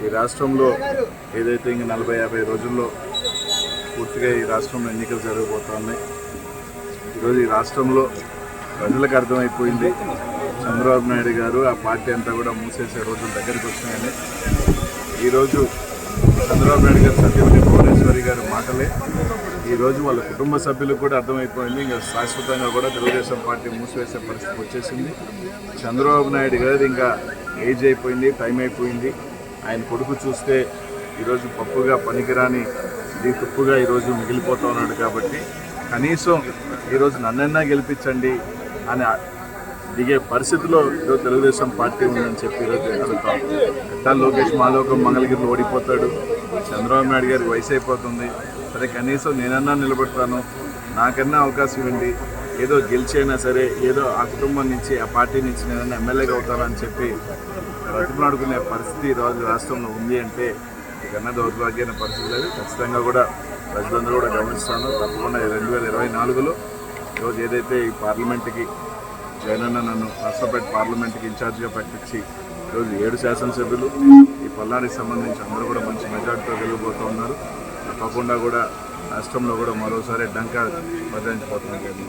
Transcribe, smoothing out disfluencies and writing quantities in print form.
ఈ రాష్ట్రంలో ఏదైతే ఇంక 40-50 రోజుల్లో పూర్తిగా ఈ రాష్ట్రంలో ఎన్నికలు జరగబోతున్నాయి. ఈరోజు ఈ రాష్ట్రంలో ప్రజలకు అర్థమైపోయింది చంద్రబాబు నాయుడు గారు ఆ పార్టీ అంతా కూడా మూసేసే రోజులు దగ్గరికి వచ్చినాయని. ఈరోజు చంద్రబాబు నాయుడు గారు సత్యవతి భువనేశ్వరి గారి మాటలే ఈరోజు వాళ్ళ కుటుంబ సభ్యులకు కూడా అర్థమైపోయింది. ఇంకా శాశ్వతంగా కూడా తెలుగుదేశం పార్టీ మూసివేసే పరిస్థితి వచ్చేసింది. చంద్రబాబు నాయుడు గారు ఇంకా ఏజ్ అయిపోయింది, టైం అయిపోయింది. ఆయన కొడుకు చూస్తే ఈరోజు పప్పుగా పనికిరాని తుప్పుగా ఈరోజు మిగిలిపోతూ ఉన్నాడు. కాబట్టి కనీసం ఈరోజు నన్నైనా గెలిపించండి అని దిగే పరిస్థితిలో ఈరోజు తెలుగుదేశం పార్టీ ఉందని చెప్పి ఈరోజు అడుగుతాం. కట్టా లోకేష్ మాలోకం మంగళగిరిలో ఓడిపోతాడు, చంద్రబాబు నాయుడు గారికి వయసు అయిపోతుంది, సరే కనీసం నేనన్నా నిలబడతాను, నాకన్నా అవకాశం ఇవ్వండి, ఏదో గెలిచైనా సరే ఏదో ఆ కుటుంబం నుంచి ఆ పార్టీ నుంచి నేనన్నా ఎమ్మెల్యేగా అవుతానని చెప్పి బ్రతిమలాడుకునే పరిస్థితి ఈరోజు రాష్ట్రంలో ఉంది అంటే ఇకన్నా దౌర్భాగ్యమైన పరిస్థితి లేదు. ఖచ్చితంగా కూడా ప్రజలందరూ కూడా గమనిస్తాను. తప్పకుండా 2024లో ఈరోజు ఏదైతే ఈ పార్లమెంట్కి జగనన్న నన్ను నర్సపేట పార్లమెంట్కి ఇన్ఛార్జిగా ప్రకటించి ఈరోజు 7 శాసనసభ్యులు ఈ పల్నాడుకి సంబంధించి అందరూ కూడా మంచి మెజార్టీతో గెలిగిపోతూ ఉన్నారు. తప్పకుండా కూడా రాష్ట్రంలో కూడా మరోసారి డంకా బదిలించిపోతున్నారు.